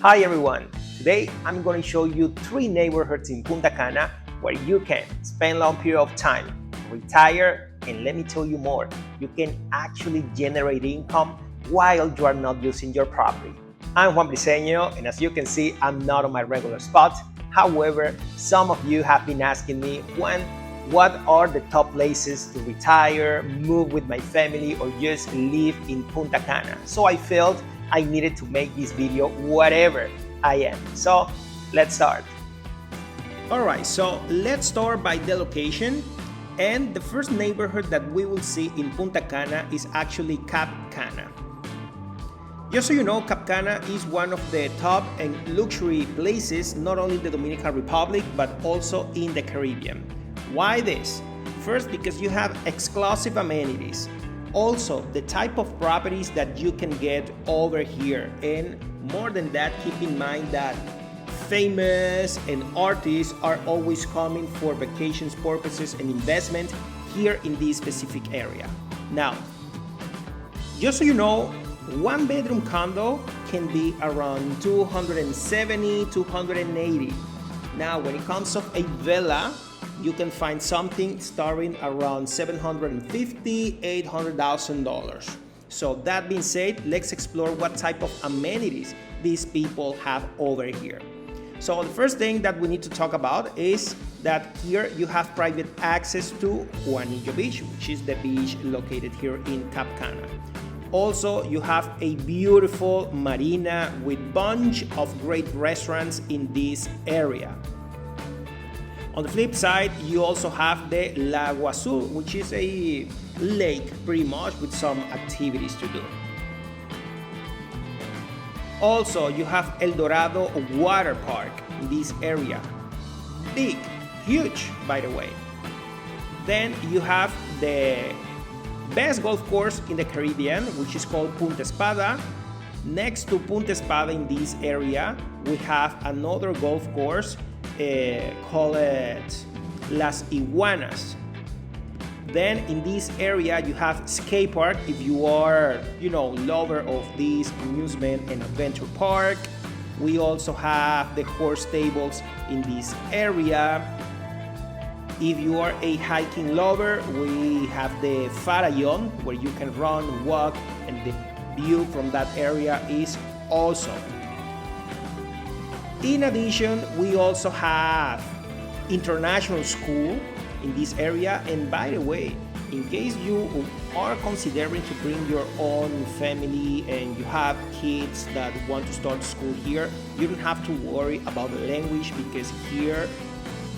Hi everyone! Today I'm going to show you 3 neighborhoods in Punta Cana where you can spend a long period of time, retire, and let me tell you more, you can actually generate income while you are not using your property. I'm jbriceno, and as you can see, I'm not on my regular spot. However, some of you have been asking me what are the top places to retire, move with my family, or just live in Punta Cana. So I felt I needed to make this video whatever I am. So let's start. Alright, so let's start by the location. And the first neighborhood that we will see in Punta Cana is actually Cap Cana. Just so you know, Cap Cana is one of the top and luxury places not only in the Dominican Republic but also in the Caribbean. Why this? First, because you have exclusive amenities. Also, the type of properties that you can get over here. And more than that, keep in mind that famous and artists are always coming for vacations purposes and investment here in this specific area. Now, just so you know, 1-bedroom condo can be around 270, 280. Now, when it comes to a villa, you can find something starting around $750,000, $800,000. So that being said, let's explore what type of amenities these people have over here. So the first thing that we need to talk about is that here you have private access to Juanillo Beach, which is the beach located here in Cap Cana. Also, you have a beautiful marina with a bunch of great restaurants in this area. On the flip side, you also have the Lago Azul, which is a lake pretty much with some activities to do. Also, you have El Dorado Water Park in this area. Big, huge, by the way. Then you have the best golf course in the Caribbean, which is called Punta Espada. Next to Punta Espada in this area, we have another golf course, call it Las Iguanas. Then in this area you have skate park if you are, lover of this amusement and adventure park. We also have the horse stables in this area. If you are a hiking lover, we have the Farallon where you can run, walk, and the view from that area is awesome. In addition, we also have international school in this area. And by the way, in case you are considering to bring your own family and you have kids that want to start school here, you don't have to worry about the language because here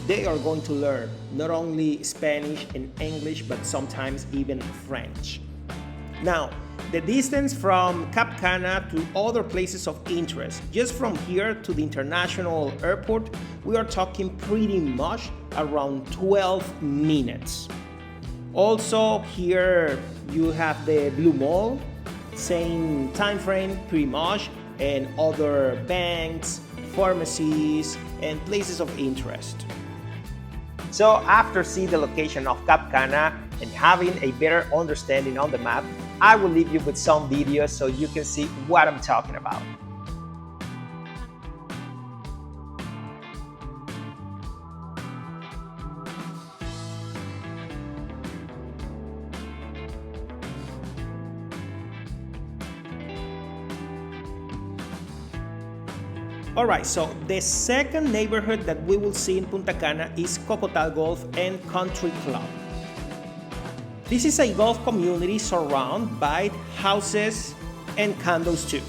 they are going to learn not only Spanish and English, but sometimes even French. Now, the distance from Cap Cana to other places of interest, just from here to the international airport, we are talking pretty much around 12 minutes. Also, here you have the Blue Mall, same time frame pretty much, and other banks, pharmacies, and places of interest. So after seeing the location of Cap Cana and having a better understanding on the map, I will leave you with some videos so you can see what I'm talking about. Alright, so the second neighborhood that we will see in Punta Cana is Cocotal Golf and Country Club. This is a golf community surrounded by houses and condos too.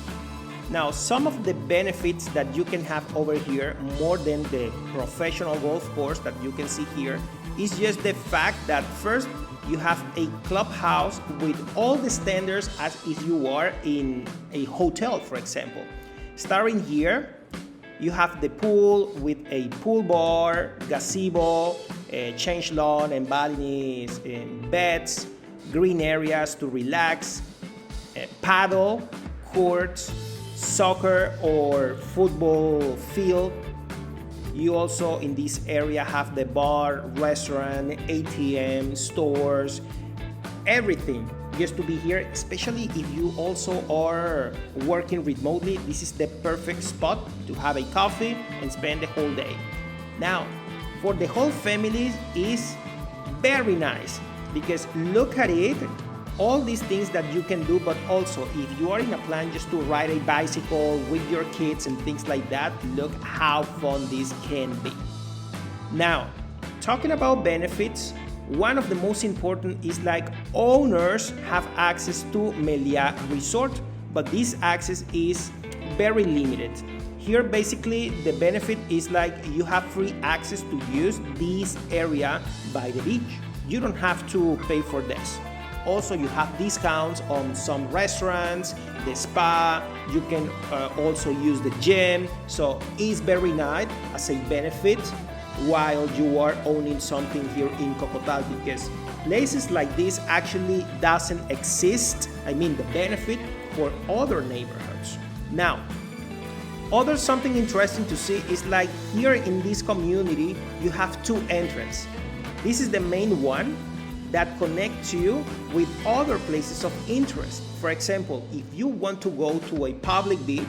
Now, some of the benefits that you can have over here, more than the professional golf course that you can see here, is just the fact that first, you have a clubhouse with all the standards as if you are in a hotel, for example. Starting here, you have the pool with a pool bar, gazebo, change lawn and balconies, beds, green areas to relax, paddle, courts, soccer or football field. You also in this area have the bar, restaurant, ATM, stores, everything just to be here, especially if you also are working remotely. This is the perfect spot to have a coffee and spend the whole day. Now, for the whole family is very nice because look at it, all these things that you can do, but also if you are in a plan just to ride a bicycle with your kids and things like that, look how fun this can be. Now, talking about benefits, one of the most important is like owners have access to Meliá Resort, but this access is very limited. Here basically the benefit is like you have free access to use this area by the beach. You don't have to pay for this. Also you have discounts on some restaurants, the spa, you can also use the gym, so it's very nice as a benefit while you are owning something here in Cocotal, because places like this actually doesn't exist, I mean the benefit for other neighborhoods. Now, something interesting to see is like here in this community you have two entrances. This is the main one that connects you with other places of interest. For example, if you want to go to a public beach,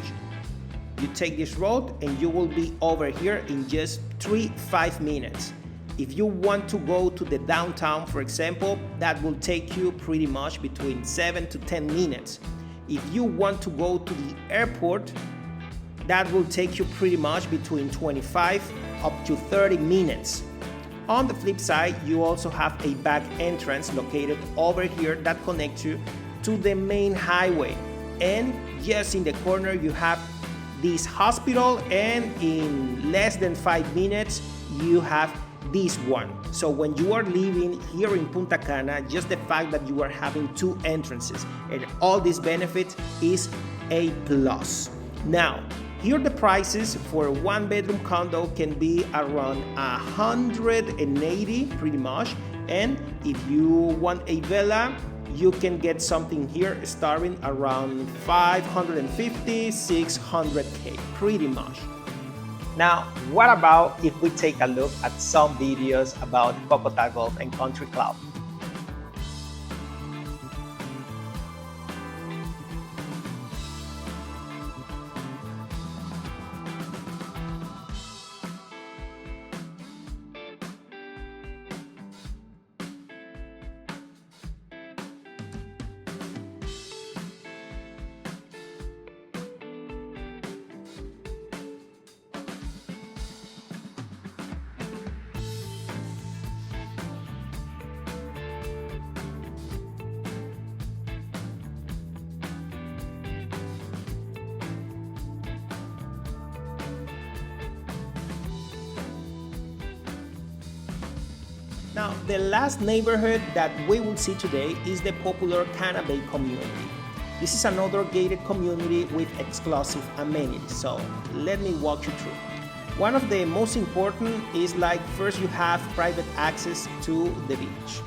you take this road and you will be over here in just 3-5 minutes. If you want to go to the downtown, for example, that will take you pretty much between 7 to 10 minutes. If you want to go to the airport, that will take you pretty much between 25 up to 30 minutes. On the flip side, you also have a back entrance located over here that connects you to the main highway. And just in the corner you have this hospital, and in less than 5 minutes you have this one. So when you are living here in Punta Cana, just the fact that you are having two entrances and all these benefits is a plus. Now, here the prices for a one-bedroom condo can be around 180 pretty much, and if you want a villa, you can get something here starting around 550, 600K pretty much. Now, what about if we take a look at some videos about Cocotal Golf and Country Club? Now, the last neighborhood that we will see today is the popular Cana Bay community. This is another gated community with exclusive amenities, so let me walk you through. One of the most important is like first you have private access to the beach.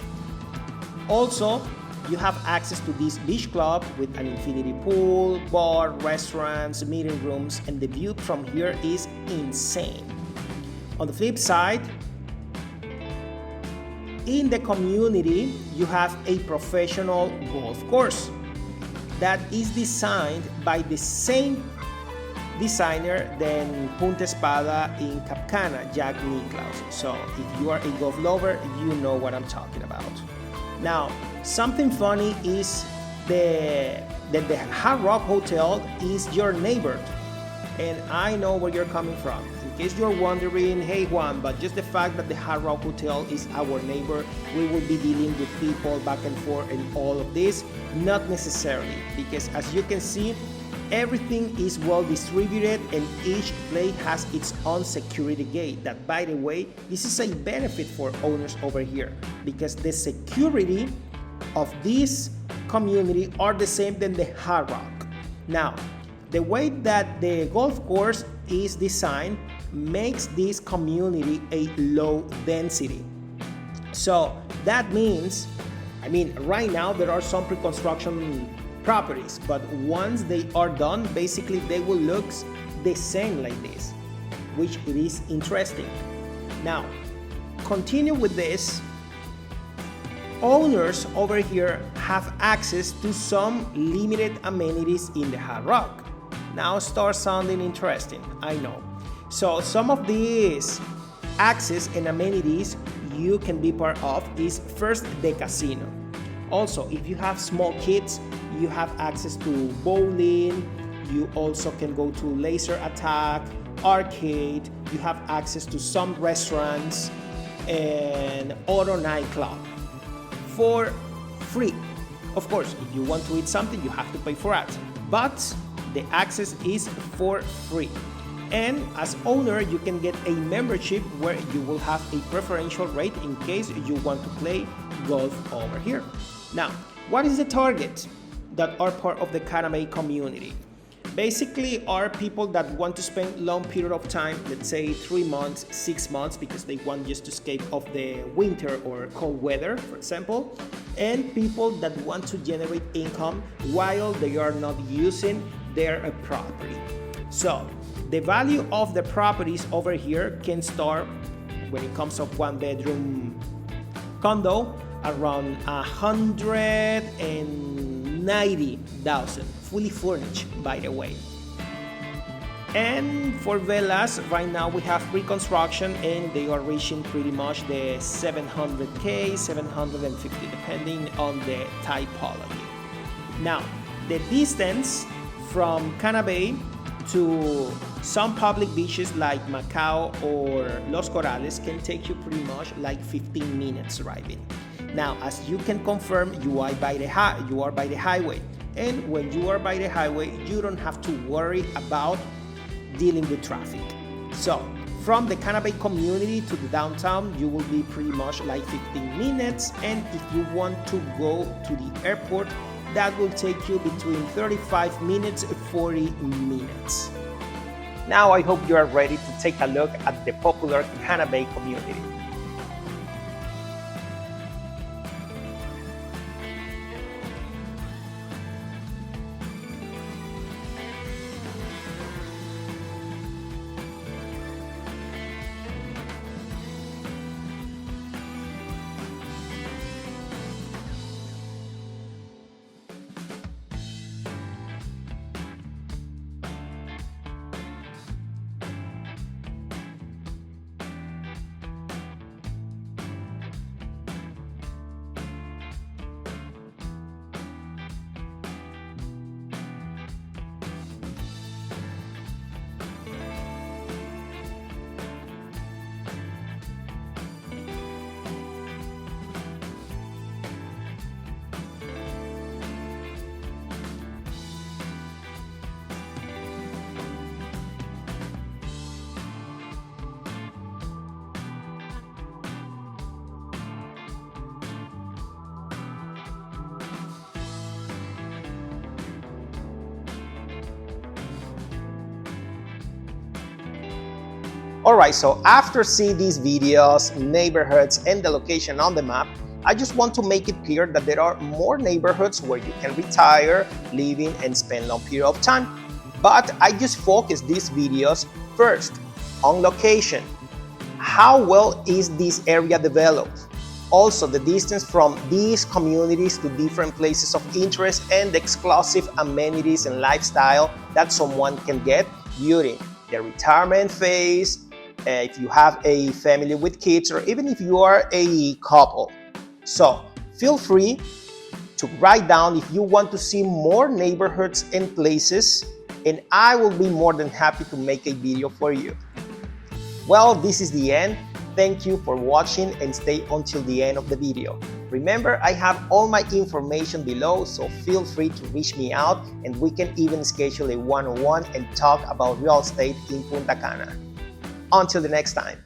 Also, you have access to this beach club with an infinity pool, bar, restaurants, meeting rooms, and the view from here is insane. On the flip side, in the community, you have a professional golf course that is designed by the same designer than Punta Espada in Cap Cana, Jack Nicklaus. So if you are a golf lover, you know what I'm talking about. Now, something funny is that the Hard Rock Hotel is your neighbor, and I know where you're coming from. In case you're wondering, hey Juan, but just the fact that the Hard Rock Hotel is our neighbor, we will be dealing with people back and forth and all of this? Not necessarily, because as you can see, everything is well distributed and each place has its own security gate. That, by the way, this is a benefit for owners over here, because the security of this community are the same than the Hard Rock. Now, the way that the golf course is designed makes this community a low density. So that means, right now there are some pre-construction properties, but once they are done, basically they will look the same like this, which it is interesting. Now, continue with this. owners over here have access to some limited amenities in the Hard Rock. Now starts sounding interesting, I know. So some of these access and amenities you can be part of is first the casino. Also, if you have small kids, you have access to bowling, you also can go to laser attack, arcade, you have access to some restaurants and auto nightclub for free. Of course, if you want to eat something, you have to pay for it, but the access is for free. And as owner, you can get a membership where you will have a preferential rate in case you want to play golf over here. Now, what is the target that are part of the Cana Bay community? Basically are people that want to spend long period of time, let's say 3 months, 6 months, because they want just to escape of the winter or cold weather, for example, and people that want to generate income while they are not using their property. So the value of the properties over here can start, when it comes to 1-bedroom condo, around 190,000, fully furnished, by the way. And for villas, right now we have pre-construction and they are reaching pretty much the 700K, 750, depending on the typology. Now, the distance from Cana Bay to some public beaches like Macau or Los Corales can take you pretty much like 15 minutes driving. Now, as you can confirm, you are by the highway, and when you are by the highway, you don't have to worry about dealing with traffic. So, from the Cana Bay community to the downtown, you will be pretty much like 15 minutes, and if you want to go to the airport, that will take you between 35 minutes and 40 minutes. Now I hope you are ready to take a look at the popular Cana Bay community. Alright, so after seeing these videos, neighborhoods, and the location on the map, I just want to make it clear that there are more neighborhoods where you can retire, live in, and spend long period of time. But I just focus these videos first on location. How well is this area developed? Also, the distance from these communities to different places of interest and the exclusive amenities and lifestyle that someone can get during the retirement phase, if you have a family with kids, or even if you are a couple. So feel free to write down if you want to see more neighborhoods and places, and I will be more than happy to make a video for you. Well, this is the end. Thank you for watching and stay until the end of the video. Remember, I have all my information below, so feel free to reach me out and we can even schedule a one-on-one and talk about real estate in Punta Cana. Until the next time.